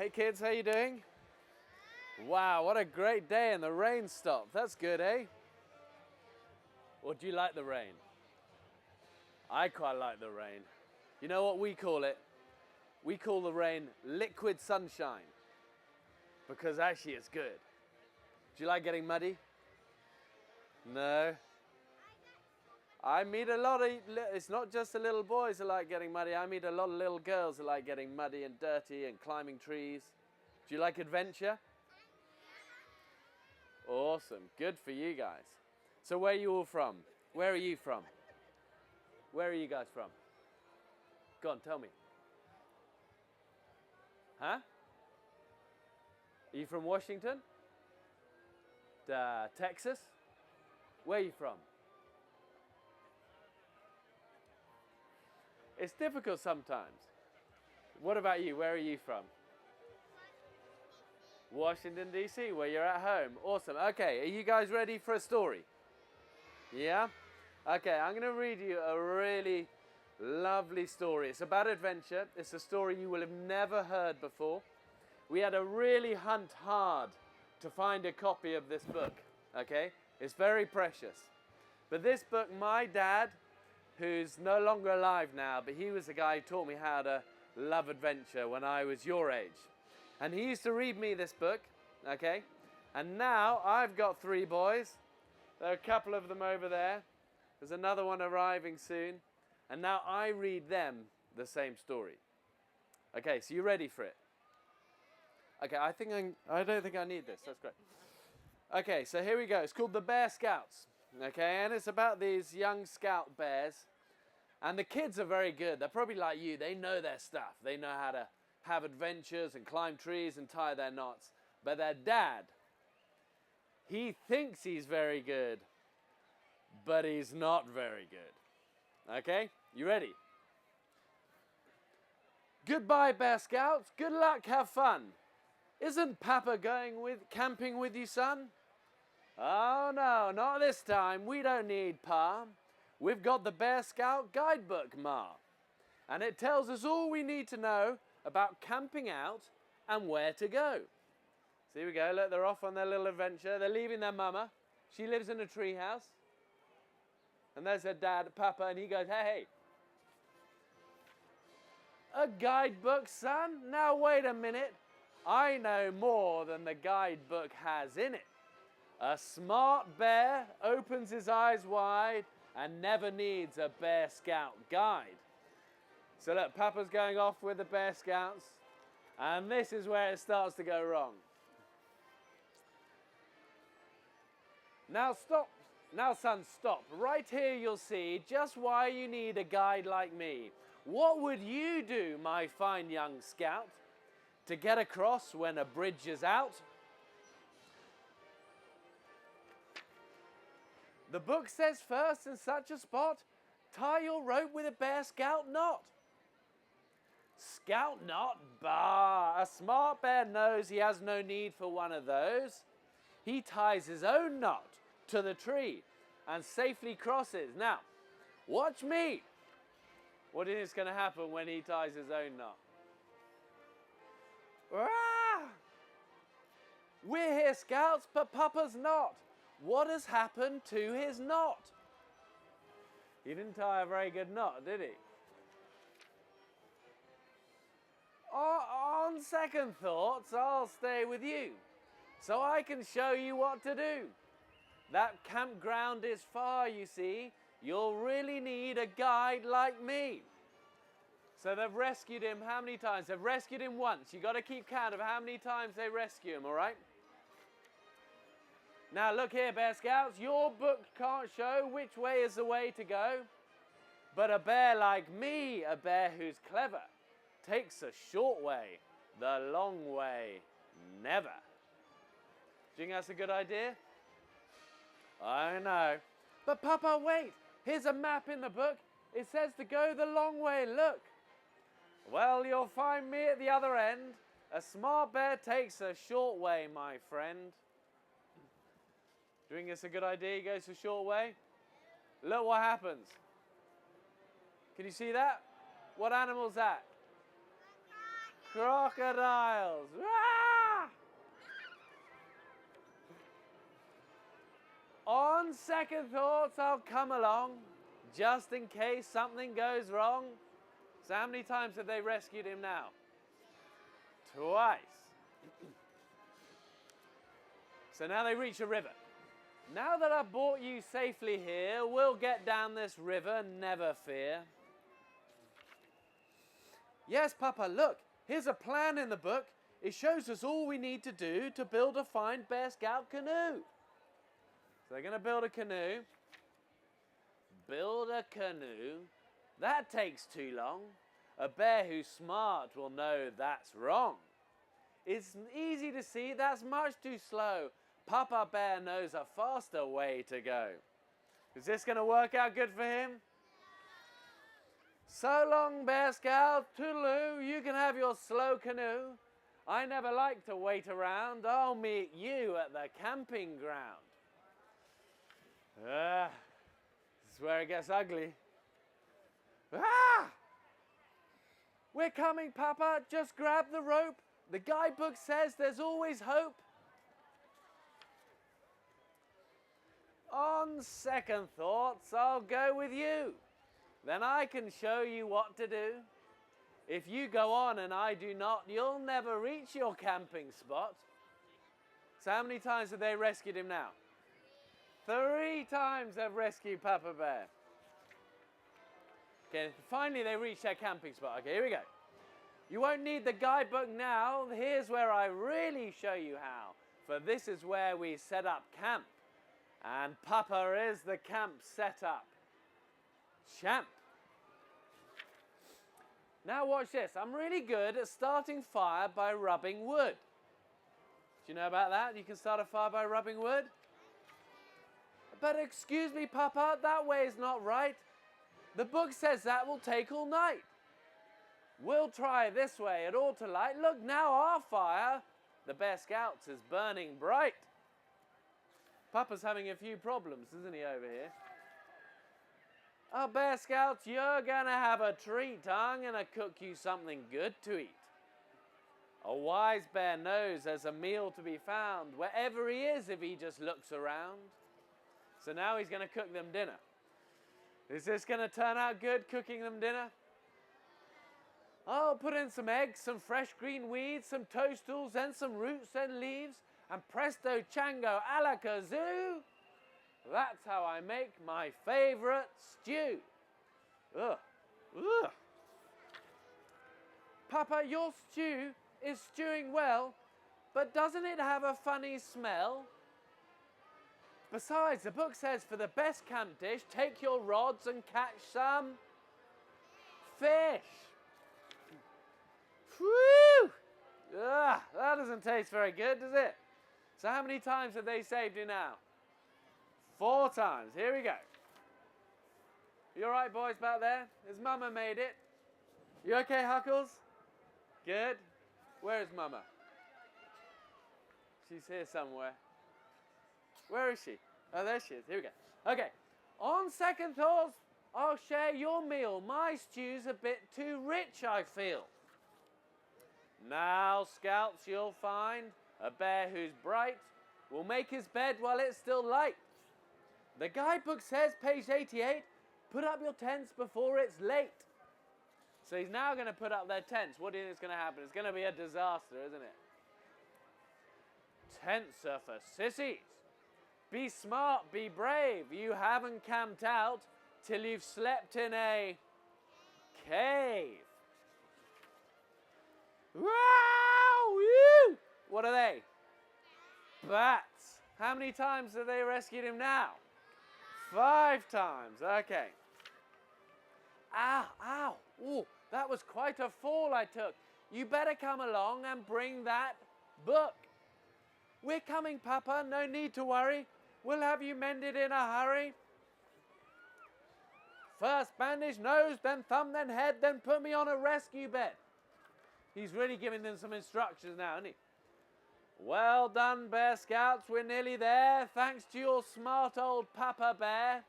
Hey kids, how you doing? Wow, what a great day and the rain stopped. That's good, eh? Or do you like the rain? I quite like the rain. You know what we call it? We call the rain liquid sunshine because actually it's good. Do you like getting muddy? No? I meet a lot of, it's not just the little boys that like getting muddy. I meet a lot of little girls that like getting muddy and dirty and climbing trees. Do you like adventure? Awesome. Good for you guys. So where are you all from? Where are you from? Where are you guys from? Go on, tell me. Huh? Are you from Washington? Texas? Where are you from? It's difficult sometimes. What about you? Where are you from? Washington, D.C., where you're at home. Awesome. Okay, are you guys ready for a story? Yeah? Okay, I'm going to read you a really lovely story. It's about adventure. It's a story you will have never heard before. We had to really hunt hard to find a copy of this book. Okay? It's very precious. But this book, my dad, who's no longer alive now, but he was the guy who taught me how to love adventure when I was your age. And he used to read me this book, okay? And now I've got 3 boys. There are a couple of them over there. There's another one arriving soon. And now I read them the same story. Okay, so you ready for it? Okay, I don't think I need this. That's great. Okay, so here we go. It's called The Bear Scouts. Okay, and it's about these young scout bears. And the kids are very good. They're probably like you. They know their stuff. They know how to have adventures and climb trees and tie their knots. But their dad, he thinks he's very good, but he's not very good. Okay, you ready? Goodbye, Bear Scouts. Good luck, have fun. Isn't Papa going camping with you, son? Oh no, not this time. We don't need Pa. We've got the Bear Scout guidebook, Ma. And it tells us all we need to know about camping out and where to go. So here we go, look, they're off on their little adventure. They're leaving their mama. She lives in a tree house. And there's her dad, Papa, and he goes, hey. A guidebook, son? Now wait a minute. I know more than the guidebook has in it. A smart bear opens his eyes wide and never needs a Bear Scout guide. So look, Papa's going off with the Bear Scouts, and this is where it starts to go wrong. Now stop. Now son, stop. Right here you'll see just why you need a guide like me. What would you do, my fine young scout, to get across when a bridge is out? The book says first in such a spot, tie your rope with a Bear Scout knot. Scout knot? Bah! A smart bear knows he has no need for one of those. He ties his own knot to the tree and safely crosses. Now, watch me. What do you think is going to happen when he ties his own knot? Ah! We're here, Scouts, but Papa's not. What has happened to his knot? He didn't tie a very good knot, did he? On second thoughts, I'll stay with you, so I can show you what to do. That campground is far, you see. You'll really need a guide like me. So they've rescued him how many times? They've rescued him once. You've got to keep count of how many times they rescue him, all right? Now look here, Bear Scouts. Your book can't show which way is the way to go. But a bear like me, a bear who's clever, takes a short way, the long way, never. Do you think that's a good idea? I know. But Papa, wait. Here's a map in the book. It says to go the long way, look. Well, you'll find me at the other end. A smart bear takes a short way, my friend. Do you think it's a good idea? He goes a short way. Look what happens. Can you see that? What animal's that? crocodiles. Ah! On second thoughts, I'll come along, just in case something goes wrong. So how many times have they rescued him now? Twice. So now they reach a river. Now that I've brought you safely here, we'll get down this river, never fear. Yes, Papa, look, here's a plan in the book. It shows us all we need to do to build a fine Bear Scout canoe. So they're going to build a canoe. Build a canoe? That takes too long. A bear who's smart will know that's wrong. It's easy to see that's much too slow. Papa Bear knows a faster way to go. Is this going to work out good for him? So long, Bear Scout. Toodaloo, you can have your slow canoe. I never like to wait around. I'll meet you at the camping ground. This is where it gets ugly. Ah! We're coming, Papa. Just grab the rope. The guidebook says there's always hope. On second thoughts, I'll go with you. Then I can show you what to do. If you go on and I do not, you'll never reach your camping spot. So how many times have they rescued him now? 3 times they've rescued Papa Bear. Okay, finally they reach their camping spot. Okay, here we go. You won't need the guidebook now. Here's where I really show you how. For this is where we set up camp. And Papa is the camp setup champ. Now watch this. I'm really good at starting fire by rubbing wood. Do you know about that? You can start a fire by rubbing wood? But excuse me, Papa, that way is not right. The book says that will take all night. We'll try this way. It ought to light. Look, now our fire, the Bear Scouts, is burning bright. Papa's having a few problems, isn't he, over here? Oh, Bear Scouts, you're going to have a treat. I'm going to cook you something good to eat. A wise bear knows there's a meal to be found wherever he is if he just looks around. So now he's going to cook them dinner. Is this going to turn out good, cooking them dinner? I'll put in some eggs, some fresh green weeds, some toadstools, and some roots and leaves, and presto chango alakazoo. That's how I make my favorite stew. Ugh. Ugh. Papa, your stew is stewing well, but doesn't it have a funny smell? Besides, the book says for the best camp dish, take your rods and catch some fish. Whew! Ugh, that doesn't taste very good, does it? So how many times have they saved you now? 4 times. Here we go. You all right, boys, back there? Has Mama made it? You okay, Huckles? Good. Where is Mama? She's here somewhere. Where is she? Oh, there she is. Here we go. Okay. On second thoughts, I'll share your meal. My stew's a bit too rich, I feel. Now, Scouts, you'll find a bear who's bright will make his bed while it's still light. The guidebook says, page 88, put up your tents before it's late. So he's now going to put up their tents. What do you think is going to happen? It's going to be a disaster, isn't it? Tents are for sissies. Be smart, be brave. You haven't camped out till you've slept in a cave. Wow! Woo! What are they? Bats. How many times have they rescued him now? 5 times. Okay. Ow, ow. Ooh, that was quite a fall I took. You better come along and bring that book. We're coming, Papa. No need to worry. We'll have you mended in a hurry. First bandage nose, then thumb, then head, then put me on a rescue bed. He's really giving them some instructions now, isn't he? Well done, Bear Scouts. We're nearly there, thanks to your smart old Papa Bear.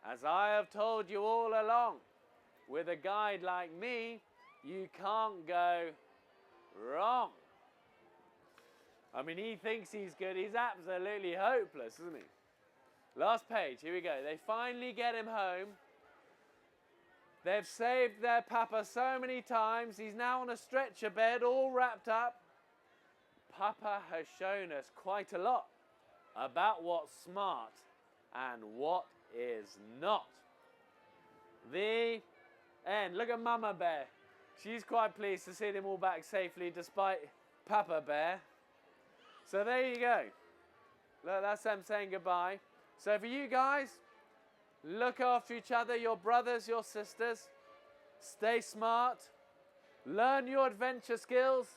As I have told you all along, with a guide like me, you can't go Wrong. I mean, he thinks he's good. He's absolutely hopeless, isn't he? Last page. Here we go. They finally get him home. They've saved their papa so many times. He's now on a stretcher bed, all wrapped up. Papa has shown us quite a lot about what's smart and what is not. The end. Look at Mama Bear. She's quite pleased to see them all back safely despite Papa Bear. So there you go. Look, that's them saying goodbye. So for you guys, look after each other, your brothers, your sisters. Stay smart. Learn your adventure skills.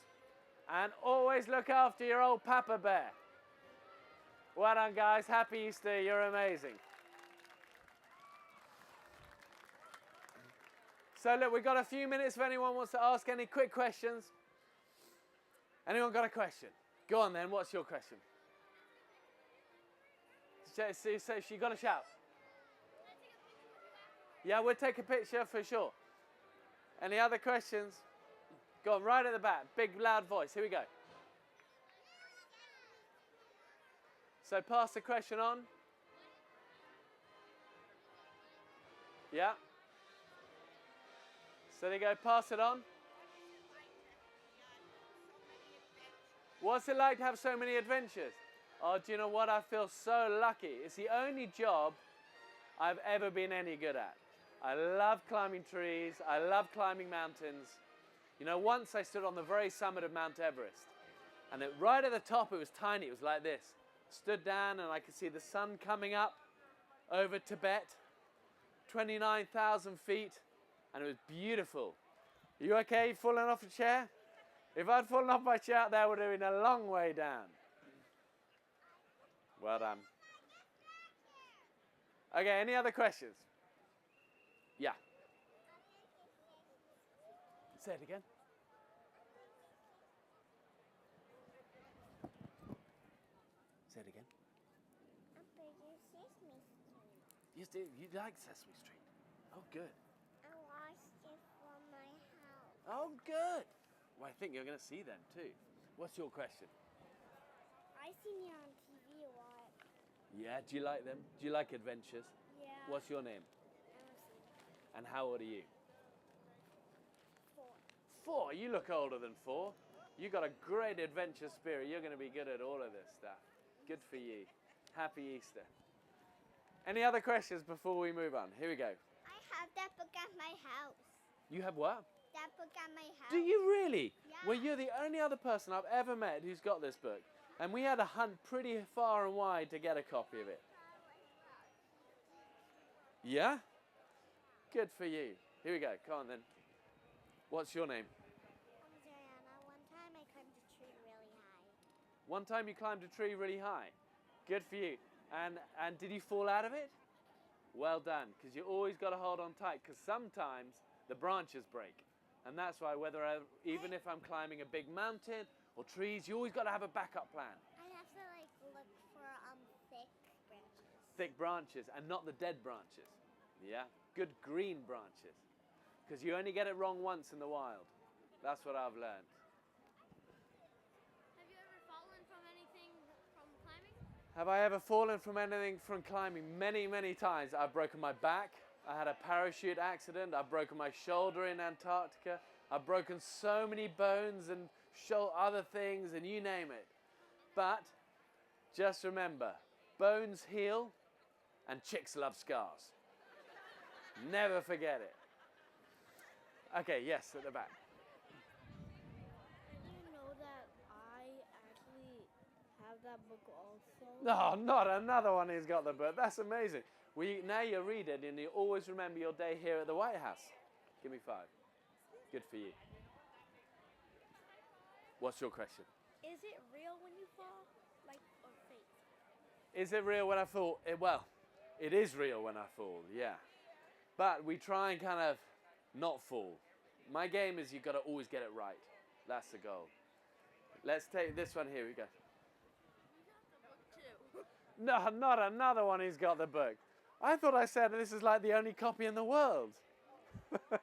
And always look after your old Papa Bear. Well done, guys. Happy Easter. You're amazing. So look, we've got a few minutes if anyone wants to ask any quick questions. Anyone got a question? Go on then, what's your question? So she got to shout. Yeah, we'll take a picture for sure. Any other questions? Go on, right at the back. Big, loud voice. Here we go. So pass the question on. Yeah. So there you go, pass it on. What's it like to have so many adventures? Oh, do you know what? I feel so lucky. It's the only job I've ever been any good at. I love climbing trees. I love climbing mountains. You know, once I stood on the very summit of Mount Everest. And right at the top, it was tiny. It was like this. Stood down and I could see the sun coming up over Tibet. 29,000 feet. And it was beautiful. Are you okay? You falling off the chair? If I'd fallen off my chair, that would have been a long way down. Well done. Okay, any other questions? Yeah. Say it again. Say it again. You do? You like Sesame Street? Oh, good. I watched it from my house. Oh, good. Well, I think you're going to see them too. What's your question? I've seen it on TV a lot. Yeah, do you like them? Do you like adventures? Yeah. What's your name? Emerson. And how old are you? 4. 4? You look older than 4. You got a great adventure spirit. You're going to be good at all of this stuff. Good for you. Happy Easter. Any other questions before we move on? Here we go. I have that book at my house. You have what? That book at my house. Do you really? Yeah. Well, you're the only other person I've ever met who's got this book. And we had to hunt pretty far and wide to get a copy of it. Yeah? Good for you. Here we go. Come on then. What's your name? I'm Diana. One time I climbed a tree really high. One time you climbed a tree really high. Good for you. And did you fall out of it? Well done, because you always got to hold on tight, because sometimes the branches break. And that's why even if I'm climbing a big mountain or trees, you always got to have a backup plan. I have to look for thick branches. Thick branches and not the dead branches. Yeah, good green branches. Because you only get it wrong once in the wild. That's what I've learned. Have you ever fallen from anything from climbing? Have I ever fallen from anything from climbing? Many, many times. I've broken my back. I had a parachute accident. I've broken my shoulder in Antarctica. I've broken so many bones and other things and you name it. But just remember, bones heal and chicks love scars. Never forget it. Okay, yes, at the back. Did you know that I actually have that book also? No, not another one who's got the book. That's amazing. Now you read it and you always remember your day here at the White House. Give me 5. Good for you. What's your question? Is it real when you fall? Or fake? Is it real when I fall? Well, it is real when I fall, yeah. But we try and kind of not fall. My game is you've got to always get it right. That's the goal. Let's take this one here. We go. You got the book too. No, not another one who's got the book. I thought I said this is like the only copy in the world. Also, I have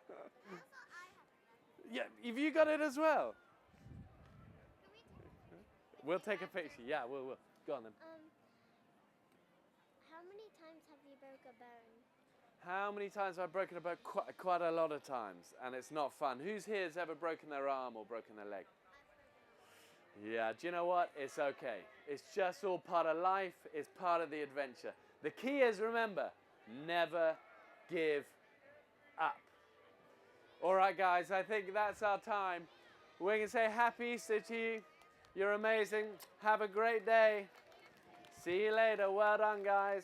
Yeah, have you got it as well? We'll take a picture. Yeah, we'll. Go on then. How many times have you broke a bone? How many times have I broken a bone? Quite a lot of times, and it's not fun. Who's here has ever broken their arm or broken their leg? Yeah, do you know what? It's okay. It's just all part of life. It's part of the adventure. The key is, remember, never give up. All right, guys, I think that's our time. We're going to say Happy Easter to you. You're amazing. Have a great day. See you later. Well done, guys.